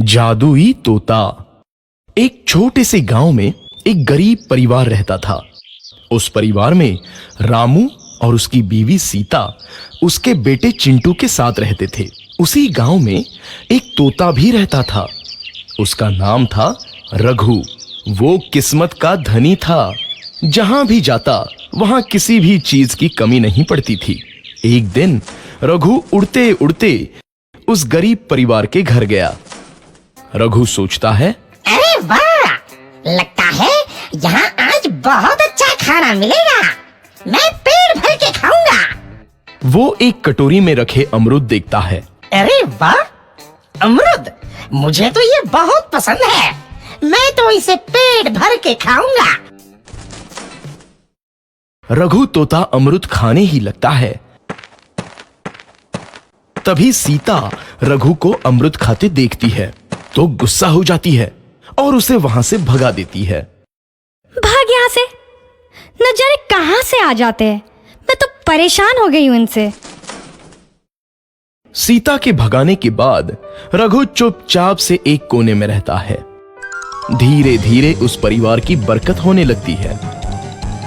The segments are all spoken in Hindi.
जादुई तोता। एक छोटे से गांव में एक गरीब परिवार रहता था। उस परिवार में रामू और उसकी बीवी सीता उसके बेटे चिंटू के साथ रहते थे। उसी गांव में एक तोता भी रहता था। उसका नाम था रघु। वो किस्मत का धनी था। जहां भी जाता वहां किसी भी चीज की कमी नहीं पड़ती थी। एक दिन रघु उड़ते उड़ते उस गरीब परिवार के घर गया। रघु सोचता है, अरे वाह, लगता है यहाँ आज बहुत अच्छा खाना मिलेगा। मैं पेट भर के खाऊंगा। वो एक कटोरी में रखे अमरूद देखता है। अरे वाह, अमरूद, मुझे तो ये बहुत पसंद है। मैं तो इसे पेट भर के खाऊंगा। रघु तोता अमरूद खाने ही लगता है। तभी सीता रघु को अमरूद खाते देखती है तो गुस्सा हो जाती है और उसे वहां से भगा देती है। भाग यहाँ से, न जाने कहां से आ जाते हैं। मैं तो परेशान हो गई हूं इनसे। सीता के भगाने के बाद रघु चुपचाप से एक कोने में रहता है। धीरे धीरे उस परिवार की बरकत होने लगती है।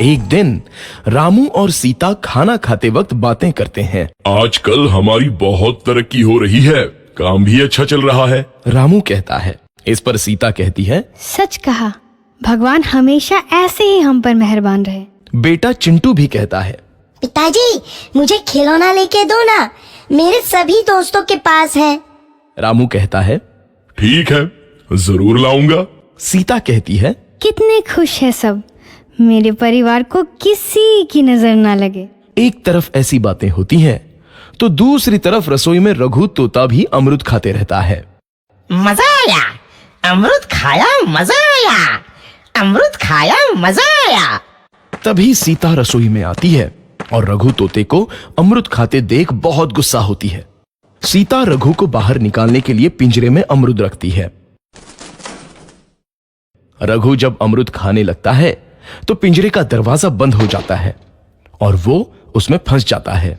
एक दिन रामू और सीता खाना खाते वक्त बातें करते हैं। आजकल हमारी बहुत तरक्की हो रही है, काम भी अच्छा चल रहा है। रामू कहता है। इस पर सीता कहती है, सच कहा, भगवान हमेशा ऐसे ही हम पर मेहरबान रहे। बेटा चिंटू भी कहता है, पिताजी, मुझे खिलौना लेके दो ना, मेरे सभी दोस्तों के पास है। रामू कहता है, ठीक है, जरूर लाऊंगा। सीता कहती है, कितने खुश है सब, मेरे परिवार को किसी की नजर ना लगे। एक तरफ ऐसी बातें होती हैं तो दूसरी तरफ रसोई में रघु तोता भी अमरूद खाते रहता है। मजा आया, अमरूद खाया, मजा आया, अमरूद खाया, मजा आया। तभी सीता रसोई में आती है और रघु तोते को अमरूद खाते देख बहुत गुस्सा होती है। सीता रघु को बाहर निकालने के लिए पिंजरे में अमरूद रखती है। रघु जब अमरूद खाने लगता है तो पिंजरे का दरवाजा बंद हो जाता है और वो उसमें फंस जाता है।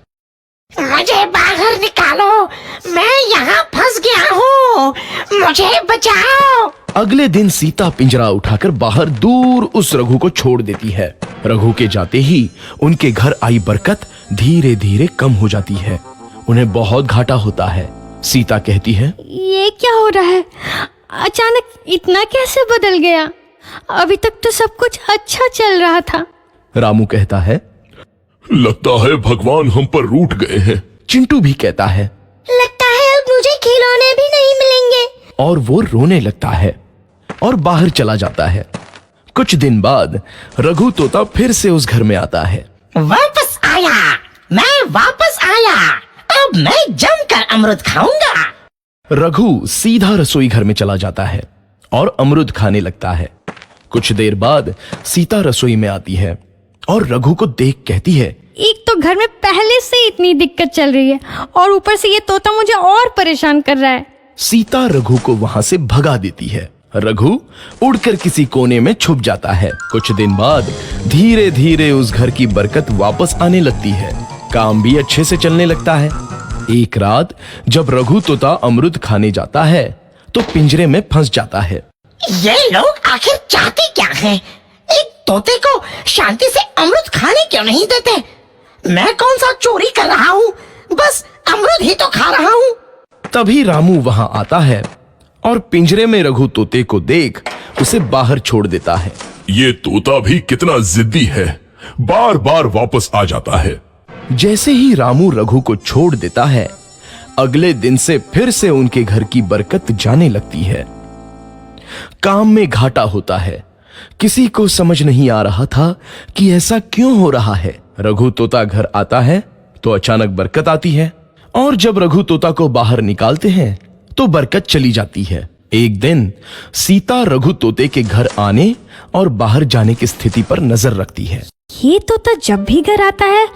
मुझे बाहर निकालो, मैं यहाँ फंस गया हूँ, मुझे बचाओ। अगले दिन सीता पिंजरा उठाकर बाहर दूर उस रघु को छोड़ देती है। रघु के जाते ही उनके घर आई बरकत धीरे धीरे कम हो जाती है। उन्हें बहुत घाटा होता है। सीता कहती है, ये क्या हो रहा है, अचानक इतना कैसे बदल गया? अभी तक तो सब कुछ अच्छा चल रहा था। रामू कहता है, लगता है भगवान हम पर रूठ गए हैं। चिंटू भी कहता है, लगता है अब मुझे खिलौने भी नहीं मिलेंगे। और वो रोने लगता है और बाहर चला जाता है। कुछ दिन बाद रघु तोता फिर से उस घर में आता है। वापस आया, मैं वापस आया, अब मैं जमकर अमरूद खाऊंगा। रघु सीधा रसोई घर में चला जाता है और अमरूद खाने लगता है। कुछ देर बाद सीता रसोई में आती है और रघु को देख कहती है, एक तो घर में पहले से इतनी दिक्कत चल रही है और ऊपर से ये तोता मुझे और परेशान कर रहा है। सीता रघु को वहां से भगा देती है। रघु उड़कर किसी कोने में छुप जाता है। कुछ दिन बाद धीरे धीरे उस घर की बरकत वापस आने लगती है। काम भी अच्छे से चलने लगता है। एक रात जब रघु तोता अमरूद खाने जाता है तो पिंजरे में फंस जाता है। ये लोग आखिर चाहते क्या हैं? एक तोते को शांति से अमरूद खाने क्यों नहीं देते? मैं कौन सा चोरी कर रहा हूँ? बस अमरूद ही तो खा रहा हूँ। तभी रामू वहां आता है और पिंजरे में रघु तोते को देख उसे बाहर छोड़ देता है। ये तोता भी कितना जिद्दी है, बार बार वापस आ जाता है। जैसे ही रामू रघु को छोड़ देता है, अगले दिन से फिर से उनके घर की बरकत जाने लगती है। काम में घाटा होता है। किसी को समझ नहीं आ रहा था कि ऐसा क्यों हो रहा है। रघु तोता घर आता है तो अचानक बरकत आती है और जब रघु तोता को बाहर निकालते हैं तो बरकत चली जाती है। एक दिन सीता रघु तोते के घर आने और बाहर जाने की स्थिति पर नजर रखती है। ये तोता जब भी घर आता है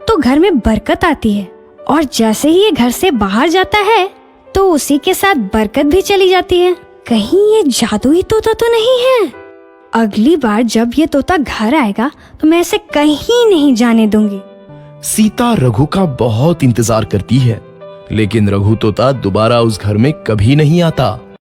तो घर में बरकत आती है और जैसे ही ये घर से बाहर जाता है तो उसी के साथ बरकत भी चली जाती है। कहीं ये जादुई तोता तो नहीं है? अगली बार जब ये तोता घर आएगा तो मैं इसे कहीं नहीं जाने दूंगी। सीता रघु का बहुत इंतजार करती है, लेकिन रघु तोता दोबारा उस घर में कभी नहीं आता।